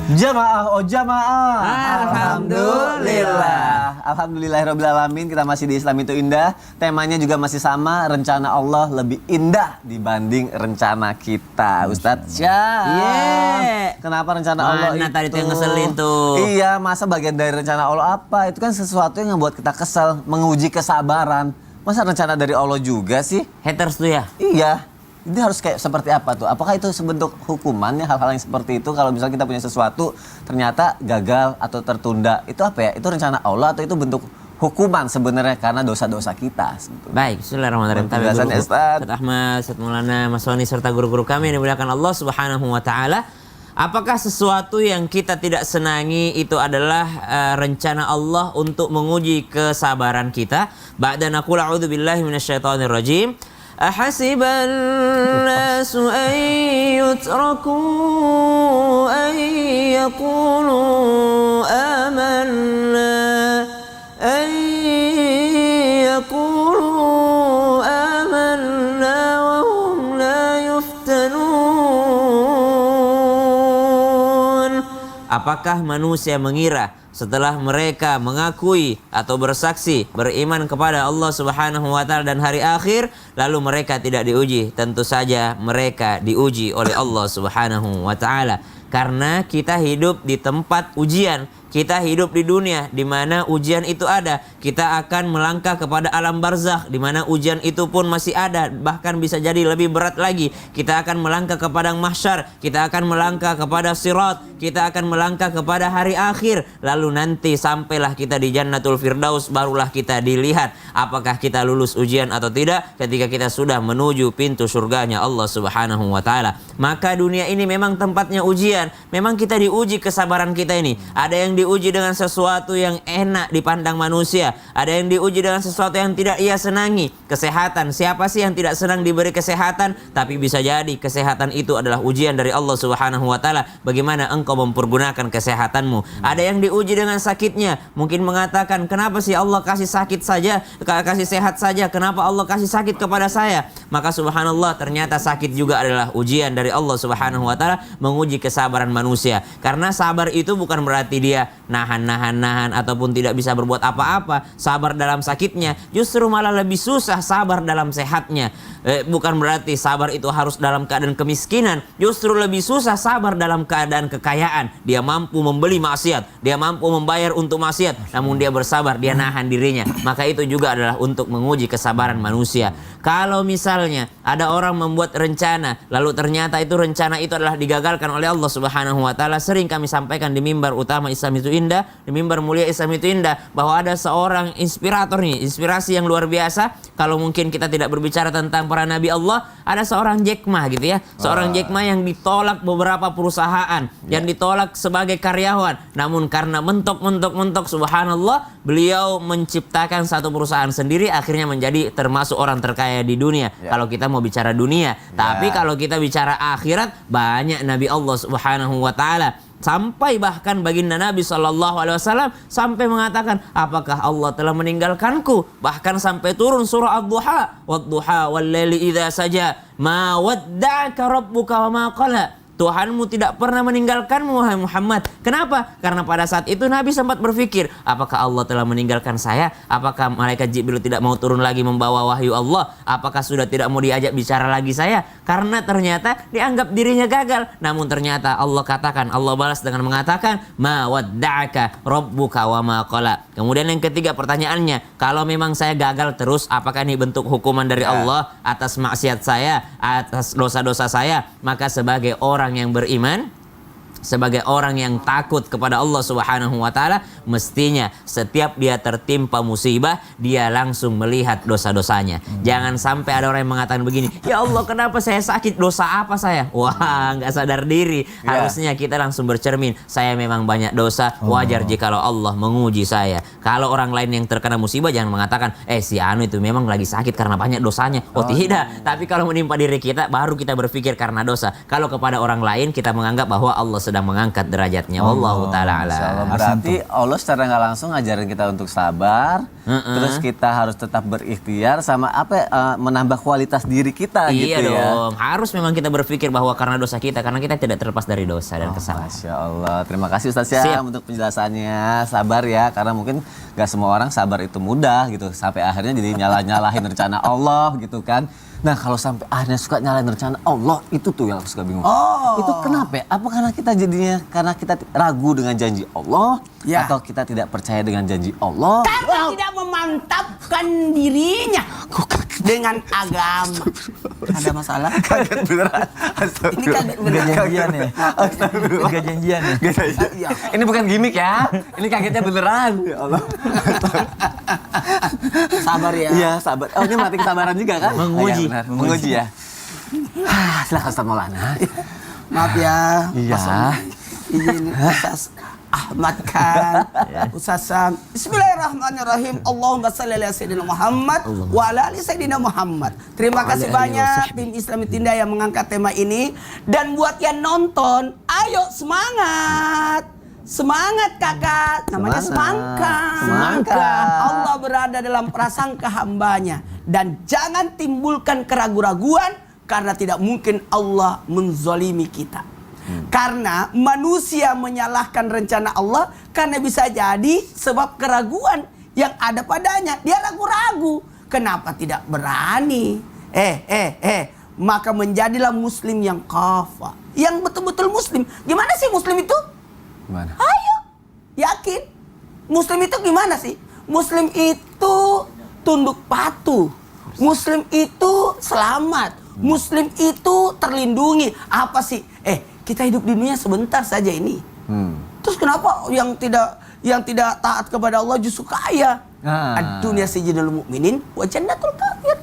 Jamaah, oh jamaah. Alhamdulillah. Alhamdulillahirrabbilalamin. Kita masih di Islam itu indah. Temanya juga masih sama. Rencana Allah lebih indah dibanding rencana kita. Ustadz Syam. Kenapa rencana Allah itu? Tadi tuh yang ngeselin tuh. Iya, masa bagian dari rencana Allah apa? Itu kan sesuatu yang membuat kita kesel, menguji kesabaran. Masa rencana dari Allah juga sih? Haters tuh ya? Iya. Ini harus kayak seperti apa tuh? Apakah itu sebentuk hukumannya hal-hal yang seperti itu? Kalau misalnya kita punya sesuatu ternyata gagal atau tertunda, itu apa ya? Itu rencana Allah atau itu bentuk hukuman sebenarnya karena dosa-dosa kita? Sebetulnya. Baik, bismillahirrahmanirrahim. Penjelasan Ustaz Ahmad, Ustaz Maulana, Mas Soni serta guru-guru kami yang dimuliakan Allah Subhanahu wa taala. Apakah sesuatu yang kita tidak senangi itu adalah rencana Allah untuk menguji kesabaran kita? Ba'da naqul a'udzubillahi minasyaitonir rajim. Ahasiban nasu an yutraku an yaqulu amanna an yaqulu amanna wa hum la yuftanun. Apakah manusia mengira setelah mereka mengakui atau bersaksi beriman kepada Allah Subhanahu wa taala dan hari akhir lalu mereka tidak diuji? Tentu saja mereka diuji oleh Allah Subhanahu wa taala karena kita hidup di tempat ujian. Kita hidup di dunia di mana ujian itu ada. Kita akan melangkah kepada alam barzakh di mana ujian itu pun masih ada, bahkan bisa jadi lebih berat lagi. Kita akan melangkah ke padang mahsyar, kita akan melangkah kepada sirat, kita akan melangkah kepada hari akhir. Lalu nanti sampailah kita di Jannatul Firdaus, barulah kita dilihat apakah kita lulus ujian atau tidak ketika kita sudah menuju pintu surganya Allah Subhanahu wa taala. Maka dunia ini memang tempatnya ujian. Memang kita diuji kesabaran kita ini. Ada yang diuji dengan sesuatu yang enak dipandang manusia. Ada yang diuji dengan sesuatu yang tidak ia senangi. Kesehatan. Siapa sih yang tidak senang diberi kesehatan? Tapi bisa jadi kesehatan itu adalah ujian dari Allah Subhanahu wa taala. Bagaimana engkau mempergunakan kesehatanmu? Ada yang diuji dengan sakitnya. Mungkin mengatakan, kenapa sih Allah kasih sakit saja, kasih sehat saja? Kenapa Allah kasih sakit kepada saya? Maka subhanallah, ternyata sakit juga adalah ujian dari Allah Subhanahu wa taala, menguji kesabaran manusia. Karena sabar itu bukan berarti dia nahan ataupun tidak bisa berbuat apa-apa. Sabar dalam sakitnya, justru malah lebih susah sabar dalam sehatnya. Bukan berarti sabar itu harus dalam keadaan kemiskinan, justru lebih susah sabar dalam keadaan kekayaan. Dia mampu membeli maksiat, dia mampu membayar untuk maksiat, namun dia bersabar, dia nahan dirinya. Maka itu juga adalah untuk menguji kesabaran manusia. Kalau misalnya ada orang membuat rencana, lalu ternyata itu rencana itu adalah digagalkan oleh Allah Subhanahu wa taala. Sering kami sampaikan di mimbar utama Islam itu indah, di mimbar mulia Islam itu indah, bahwa ada seorang inspirator nih, inspirasi yang luar biasa. Kalau mungkin kita tidak berbicara tentang para nabi Allah, ada seorang Jack Ma gitu ya. Seorang Jack Ma yang ditolak beberapa perusahaan, yang ditolak sebagai karyawan. Namun karena mentok subhanallah, beliau menciptakan satu perusahaan sendiri, akhirnya menjadi termasuk orang terkaya di dunia. Kalau kita mau bicara dunia, tapi kalau kita bicara akhirat, banyak nabi Allah Subhanahu wa taala. Sampai bahkan baginda Nabi SAW sampai mengatakan, apakah Allah telah meninggalkanku? Bahkan sampai turun surah Ad-Duha, Wad-Duha wal-laili idza saja, ma wadda'aka rabbuka wa ma qala. Tuhanmu tidak pernah meninggalkanmu, wahai Muhammad. Kenapa? Karena pada saat itu Nabi sempat berpikir, apakah Allah telah meninggalkan saya? Apakah malaikat Jibril tidak mau turun lagi membawa wahyu Allah? Apakah sudah tidak mau diajak bicara lagi saya? Karena ternyata dianggap dirinya gagal. Namun ternyata Allah katakan, Allah balas dengan mengatakan, ma wadda'aka rabbuka wa ma qala. Kemudian yang ketiga pertanyaannya, kalau memang saya gagal terus, apakah ini bentuk hukuman dari Allah atas maksiat saya, atas dosa-dosa saya? Maka sebagai orang yang beriman, sebagai orang yang takut kepada Allah Subhanahu wa taala, mestinya setiap dia tertimpa musibah, dia langsung melihat dosa-dosanya. Jangan sampai ada orang yang mengatakan begini, ya Allah, kenapa saya sakit? Dosa apa saya? Wah, nggak sadar diri. Harusnya kita langsung bercermin, saya memang banyak dosa, wajar jikalau Allah menguji saya. Kalau orang lain yang terkena musibah, jangan mengatakan, si anu itu memang lagi sakit karena banyak dosanya. Tidak. Tapi kalau menimpa diri kita, baru kita berpikir karena dosa. Kalau kepada orang lain, kita menganggap bahwa Allah sedang sedang mengangkat derajatnya. Wallahu taala Masya Allah. alam. Berarti Allah secara nggak langsung ngajarin kita untuk sabar, terus kita harus tetap berikhtiar sama menambah kualitas diri kita Iya gitu ya. dong, harus memang kita berpikir bahwa karena dosa kita, karena kita tidak terlepas dari dosa dan kesalahan. Masya Allah. Terima kasih Ustaz ya Siap. untuk penjelasannya. Sabar ya, karena mungkin gak semua orang sabar itu mudah gitu. Sampai akhirnya jadi nyalahin rencana Allah gitu kan. Nah kalau sampai akhirnya suka nyalahin rencana Allah, itu tuh yang aku suka bingung. Itu kenapa ya? Apa karena kita jadinya, karena kita ragu dengan janji Allah? Ya. Atau kita tidak percaya dengan janji Allah? Karena tidak memantapkan dirinya dengan agama. Ada masalah? Kaget beneran. Ini kaget beneran. Gak janjian ya? Gak janjian ya? Iya. Ini bukan gimmick ya. Ini kagetnya beneran. Ya Allah. Sabar ya. Iya, sabar. Oh, ini melatih kesabaran juga kan? Menguji. Iya, benar. Menguji ya. Silakan Ustaz Maulana. Maaf ya. Iya. Izin Ustaz Ahmad Khan, Ustaz Sam. Bismillahirrahmanirrahim. Allahumma shalli ala sayyidina Muhammad wa ala ali sayyidina Muhammad. Terima kasih banyak tim Islami Tinda yang mengangkat tema ini, dan buat yang nonton, ayo semangat. Semangat kakak, namanya semangka. Semangka. Allah berada dalam prasangka hambanya, dan jangan timbulkan keraguan-raguan, karena tidak mungkin Allah menzolimi kita. Karena manusia menyalahkan rencana Allah karena bisa jadi sebab keraguan yang ada padanya. Dia ragu-ragu. Kenapa tidak berani? Maka menjadilah muslim yang kafa, yang betul-betul muslim. Gimana sih muslim itu? Gimana? Ayo, yakin. Muslim itu gimana sih? Muslim itu tunduk patuh. Muslim itu selamat. Muslim itu terlindungi. Apa sih? Kita hidup di dunia sebentar saja ini. Terus kenapa yang tidak taat kepada Allah justru kaya? Ad-dunya sijinul mu'minin wa jannatul kafir.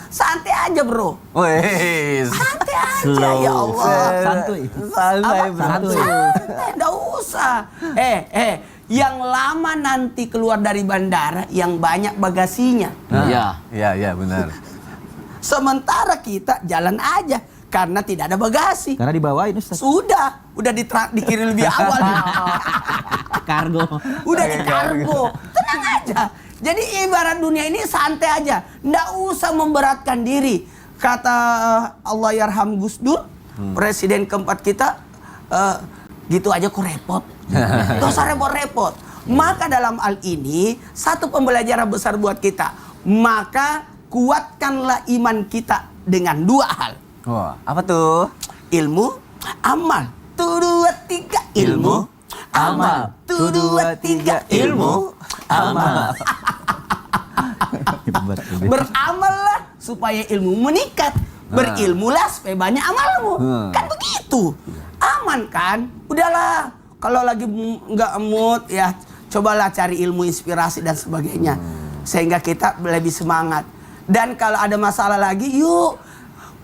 Santai aja, bro. Wes. Santai aja, Slow. ya Allah. Santuy. Santai, Apa? bro. Santai, nggak usah. Yang lama nanti keluar dari bandara, yang banyak bagasinya. Iya, benar. Sementara kita jalan aja karena tidak ada bagasi. Karena dibawain Ustaz. Udah dikirim lebih awal. Kargo. Udah di kargo. Tenang aja. Jadi ibarat dunia ini santai aja. Nggak usah memberatkan diri. Kata Allah yarham Gus Dur, presiden keempat kita, gitu aja kok repot. Gak usah repot-repot. Maka dalam hal ini, satu pembelajaran besar buat kita. Maka kuatkanlah iman kita dengan dua hal. Wah, apa tuh? Ilmu, amal. 1, 2, 3 ilmu, amal. 1, 2, 3 ilmu, amal. Beramallah supaya ilmu meningkat. Berilmulah supaya banyak amalmu. Kan begitu. Aman kan? Udahlah. Kalau lagi nggak mood ya, cobalah cari ilmu, inspirasi dan sebagainya. Sehingga kita lebih semangat. Dan kalau ada masalah lagi, yuk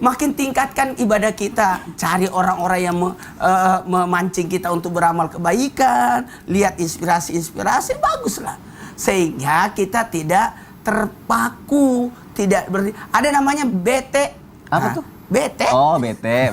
makin tingkatkan ibadah kita. Cari orang-orang yang memancing kita untuk beramal kebaikan. Lihat inspirasi-inspirasi, baguslah. Sehingga kita tidak terpaku, tidak ada namanya bete. Apa tuh? Bete. Oh, bete.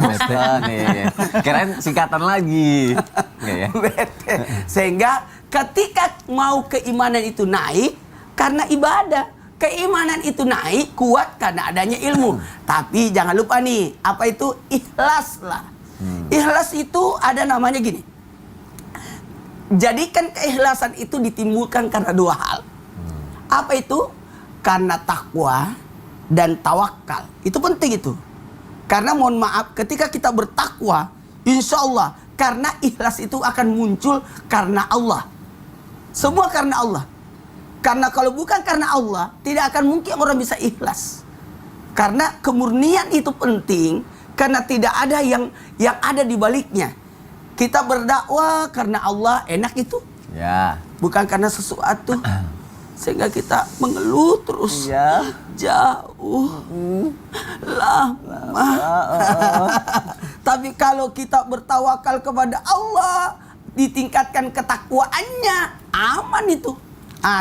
Nih. Kirain singkatan lagi. Nggak ya? Bete. Sehingga ketika mau keimanan itu naik karena ibadah, keimanan itu naik kuat karena adanya ilmu. Tapi jangan lupa nih, apa itu? Ikhlas lah. Ikhlas itu ada namanya gini. Jadikan keikhlasan itu ditimbulkan karena dua hal. Apa itu? Karena takwa dan tawakal. Itu penting itu. Karena mohon maaf, ketika kita bertakwa, insya Allah, karena ikhlas itu akan muncul karena Allah. Semua karena Allah. Karena kalau bukan karena Allah, tidak akan mungkin orang bisa ikhlas. Karena kemurnian itu penting, karena tidak ada yang ada di baliknya. Kita berdakwah karena Allah, enak itu. Ya. Bukan karena sesuatu. Sehingga kita mengeluh terus. Iya. Jauh. Lama. Tapi kalau kita bertawakal kepada Allah, ditingkatkan ketakwaannya, aman itu.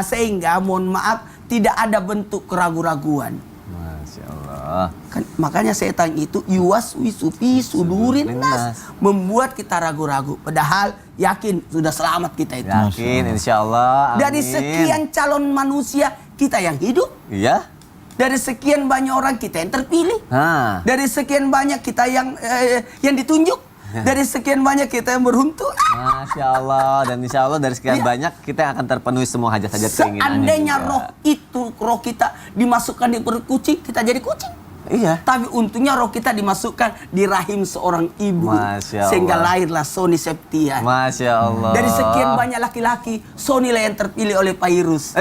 Sehingga mohon maaf, tidak ada bentuk keraguan-raguan. Masya Allah. Kan, makanya setan itu yuwaswisu fi sudurin nas, membuat kita ragu-ragu. Padahal yakin sudah selamat kita itu. Yakin, insya Allah. Amin. Dari sekian calon manusia kita yang hidup. Iya. Dari sekian banyak orang kita yang terpilih. Nah. Dari sekian banyak kita yang ditunjuk. Dari sekian banyak kita yang beruntung. Masya Allah. Dan insya Allah dari sekian banyak kita yang akan terpenuhi semua hajat-hajat keinginannya. Seandainya juga. roh kita dimasukkan di perut kucing, kita jadi kucing. Iya. Tapi untungnya roh kita dimasukkan di rahim seorang ibu. Masya Allah. Sehingga lahirlah Sony Septian. Masya Allah. Dari sekian banyak laki-laki, Sony lah yang terpilih oleh Pairus.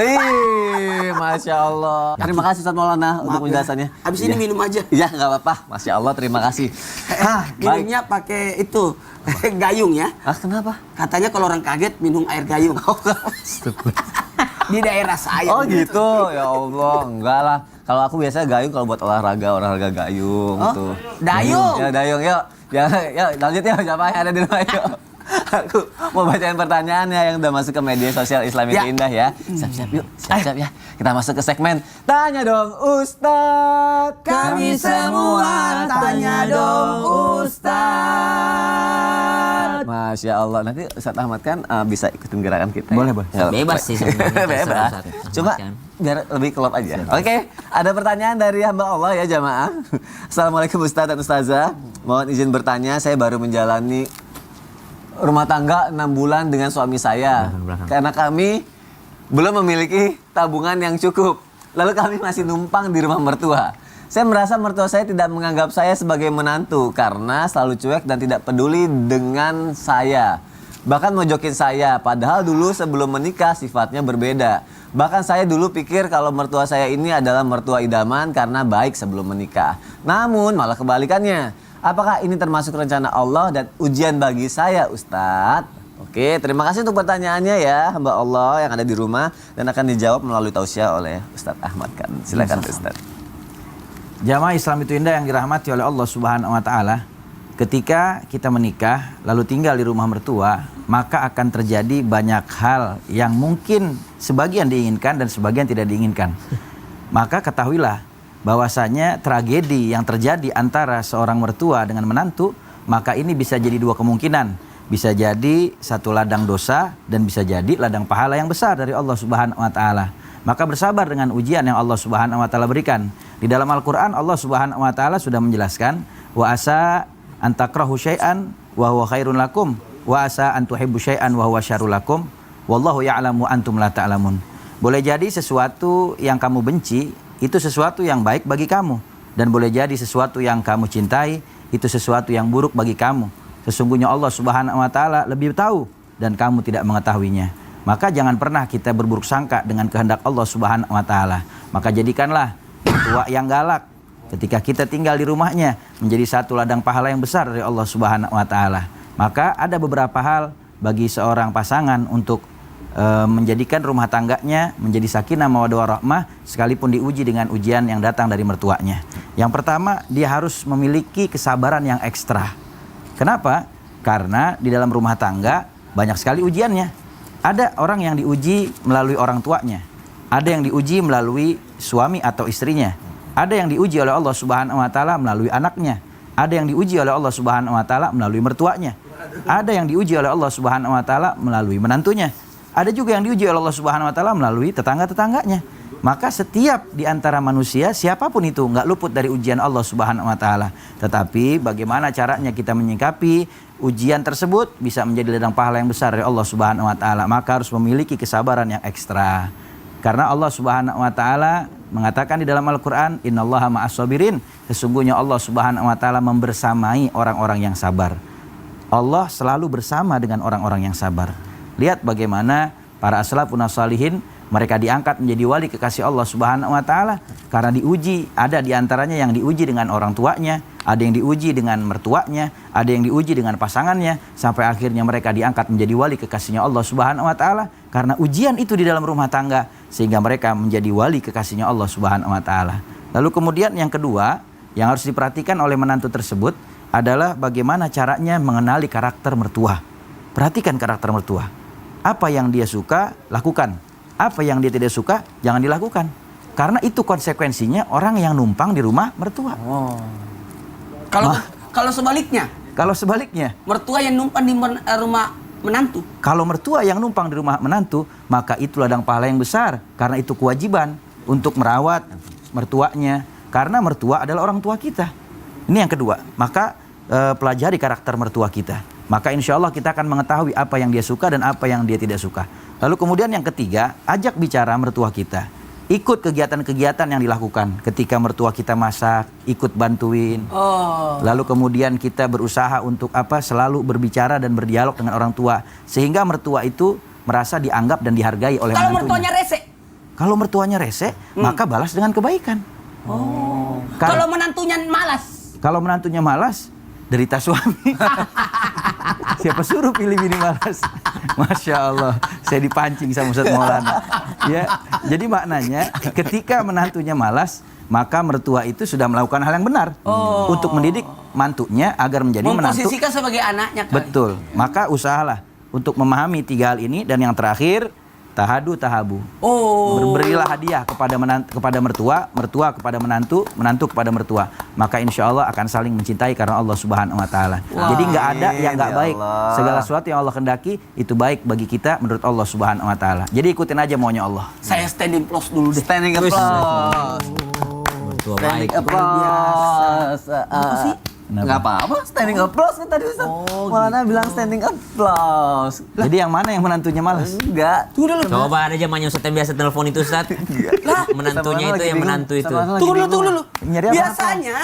Masya Allah. Terima kasih Ustaz Maulana untuk penjelasannya. Habis ini minum aja. Iya, nggak apa-apa. Masya Allah, terima kasih. Baik. Minumnya pakai itu gayung ya. Kenapa? Katanya kalau orang kaget minum air gayung. Di daerah saya. Oh gitu, ya Allah, enggak lah. Kalau aku biasanya gayung kalau buat olahraga gayung tuh. Dayung. Ya dayung, yuk. Ya, lanjut ya, siapa yang ada di rumah yuk. Aku mau bacain pertanyaannya yang udah masuk ke media sosial Islam itu indah ya. Siap-siap yuk, siap-siap ya. Kita masuk ke segmen Tanya Dong Ustadz. Kami semua tanya dong Ustadz. Masya Allah, nanti Ustadz Ahmad kan bisa ikutin gerakan kita. Boleh, Bang. Ya, Bebas sih sebenarnya. Bebas. Ustadz Ahmad Cuma kan. biar lebih klop aja. Oke, ada pertanyaan dari hamba Allah ya jamaah. Assalamualaikum Ustadz dan Ustazah. Mohon izin bertanya, saya baru menjalani rumah tangga 6 bulan dengan suami saya. Karena kami belum memiliki tabungan yang cukup. Lalu kami masih numpang di rumah mertua. Saya merasa mertua saya tidak menganggap saya sebagai menantu karena selalu cuek dan tidak peduli dengan saya. Bahkan mojokin saya, padahal dulu sebelum menikah sifatnya berbeda. Bahkan saya dulu pikir kalau mertua saya ini adalah mertua idaman karena baik sebelum menikah. Namun malah kebalikannya. Apakah ini termasuk rencana Allah dan ujian bagi saya, Ustadz? Oke, terima kasih untuk pertanyaannya ya, hamba Allah yang ada di rumah dan akan dijawab melalui tausiah oleh Ustadz Ahmad kan. Silakan Ustadz. Jamaah Islam itu indah yang dirahmati oleh Allah Subhanahu wa taala. Ketika kita menikah lalu tinggal di rumah mertua, maka akan terjadi banyak hal yang mungkin sebagian diinginkan dan sebagian tidak diinginkan. Maka ketahuilah bahwasanya tragedi yang terjadi antara seorang mertua dengan menantu, maka ini bisa jadi dua kemungkinan. Bisa jadi satu ladang dosa dan bisa jadi ladang pahala yang besar dari Allah Subhanahu wa taala. Maka bersabar dengan ujian yang Allah Subhanahu wa taala berikan. Di dalam Al-Qur'an Allah Subhanahu wa taala sudah menjelaskan, wa asa an takrahu syai'an wa huwa khairun lakum wa asa an tuhibbu syai'an wa huwa syarrul lakum wallahu ya'lamu antum la ta'lamun. Boleh jadi sesuatu yang kamu benci itu sesuatu yang baik bagi kamu, dan boleh jadi sesuatu yang kamu cintai itu sesuatu yang buruk bagi kamu. Sesungguhnya Allah Subhanahu wa taala lebih tahu dan kamu tidak mengetahuinya. Maka jangan pernah kita berburuk sangka dengan kehendak Allah Subhanahu wa taala. Maka jadikanlah mertua yang galak ketika kita tinggal di rumahnya menjadi satu ladang pahala yang besar dari Allah Subhanahu wa taala. Maka ada beberapa hal bagi seorang pasangan untuk menjadikan rumah tangganya menjadi sakinah mawaddah warahmah sekalipun diuji dengan ujian yang datang dari mertuanya. Yang pertama, dia harus memiliki kesabaran yang ekstra. Kenapa? Karena di dalam rumah tangga banyak sekali ujiannya. Ada orang yang diuji melalui orang tuanya, ada yang diuji melalui suami atau istrinya, ada yang diuji oleh Allah Subhanahu wa taala melalui anaknya, ada yang diuji oleh Allah Subhanahu wa taala melalui mertuanya, ada yang diuji oleh Allah Subhanahu wa taala melalui menantunya. Ada juga yang diuji oleh Allah Subhanahu wa taala melalui tetangga-tetangganya. Maka setiap di antara manusia siapapun itu nggak luput dari ujian Allah Subhanahu wa taala. Tetapi bagaimana caranya kita menyikapi ujian tersebut bisa menjadi ladang pahala yang besar dari Allah Subhanahu wa taala. Maka harus memiliki kesabaran yang ekstra. Karena Allah Subhanahu wa taala mengatakan di dalam Al-Qur'an, "Innallaha ma'as-sabirin." Sesungguhnya Allah Subhanahu wa taala membersamai orang-orang yang sabar. Allah selalu bersama dengan orang-orang yang sabar. Lihat bagaimana para as-salafun as-salihin mereka diangkat menjadi wali kekasih Allah Subhanahu wa taala karena diuji. Ada di antaranya yang diuji dengan orang tuanya, ada yang diuji dengan mertuanya, ada yang diuji dengan pasangannya sampai akhirnya mereka diangkat menjadi wali kekasihnya Allah Subhanahu wa taala karena ujian itu di dalam rumah tangga sehingga mereka menjadi wali kekasihnya Allah Subhanahu wa taala. Lalu kemudian yang kedua yang harus diperhatikan oleh menantu tersebut adalah bagaimana caranya mengenali karakter mertua. Perhatikan karakter mertua. Apa yang dia suka, lakukan. Apa yang dia tidak suka, jangan dilakukan. Karena itu konsekuensinya orang yang numpang di rumah mertua. Kalau sebaliknya, Kalau sebaliknya, mertua yang numpang di rumah menantu. kalau mertua yang numpang di rumah menantu, maka itu ladang pahala yang besar. Karena itu kewajiban untuk merawat mertuanya. Karena mertua adalah orang tua kita. Ini yang kedua. Maka pelajari karakter mertua kita. Maka insya Allah kita akan mengetahui apa yang dia suka dan apa yang dia tidak suka. Lalu kemudian yang ketiga, ajak bicara mertua kita. Ikut kegiatan-kegiatan yang dilakukan. Ketika mertua kita masak, ikut bantuin. Lalu kemudian kita berusaha untuk selalu berbicara dan berdialog dengan orang tua. Sehingga mertua itu merasa dianggap dan dihargai oleh Kalau menantunya. mertuanya rese, Kalau mertuanya rese, maka balas dengan kebaikan. kalau menantunya malas, Kalau menantunya malas, derita suami. Siapa suruh pilih bini malas? Masya Allah, saya dipancing sama Ustaz Maulana. Ya, jadi maknanya ketika menantunya malas, maka mertua itu sudah melakukan hal yang benar untuk mendidik mantunya agar menjadi menantu. memposisikan sebagai anaknya. Kali. Betul. Maka usahalah untuk memahami 3 hal ini, dan yang terakhir tahadu tahabu. Berilah hadiah kepada mertua, mertua kepada menantu, menantu kepada mertua. Maka insya Allah akan saling mencintai karena Allah Subhanahu Wa Taala. Jadi nggak ada yang nggak Ya baik. Allah. Segala sesuatu yang Allah kendaki itu baik bagi kita menurut Allah Subhanahu Wa Taala. Jadi ikutin aja maunya Allah. Saya standing plus dulu deh. Standing applause. Mertua Standing baik. applause. Apa sih? Nggak apa-apa, standing applause kan tadi Ustaz. Maulana bilang standing applause. Jadi yang mana yang menantunya malas? Enggak. Coba ada zamannya Ustaz yang biasa telepon itu Ustaz. Menantunya itu yang menantu itu. Tunggu dulu. Nyari apa? Biasanya,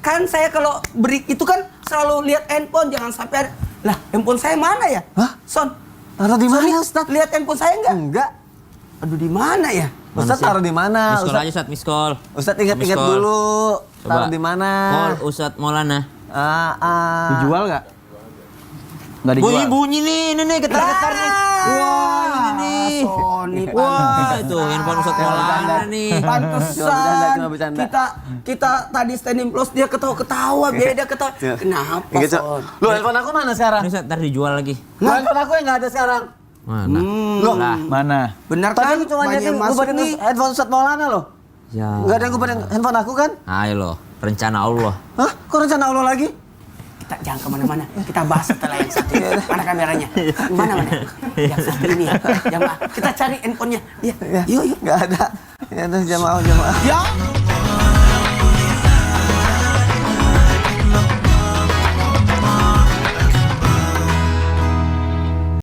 kan saya kalau break itu kan selalu lihat handphone, jangan sampai ada. Lah, handphone saya mana ya? Hah? Son, Taruh di mana Sorry, Ustaz? lihat handphone saya enggak? Enggak. Aduh, di mana ya? Ustaz taruh di mana? Miss call aja Ustaz, miss call. Ustaz ingat-ingat Miss call. dulu. Coba. Taruh di mana? Call Ustaz Maulana. Dijual nggak? Nggak dijual. Bunyi nih, ini nih getar-getar nih. Wah, ini nih. Sony, Wah, itu handphone Ustaz Maulana nih. Cuma pantesan bercanda. kita tadi standing plus dia ketawa-ketawa, beda ketawa. Kenapa, Ingat, Cok. Son? Lu handphone aku mana sekarang? Ini Ustaz ntar dijual lagi. Lu handphone aku yang nggak ada sekarang. Mana? Loh, Lah. Mana? Benar tadi kan? aku cuma Banyak nyetin yang masuk ngubarin nih. handphone Ustaz Maulana loh. Ya. Nggak ada yang ngubarin handphone aku kan? Ayo loh, rencana Allah. Hah? Kok rencana Allah lagi? Kita jangan kemana-mana, kita bahas setelah yang satu ini. Mana kameranya? Mana? Yang satu ini ya. Kita cari handphonenya. Iya. Yuk. Nggak ada. Ya udah jamaah. Ya.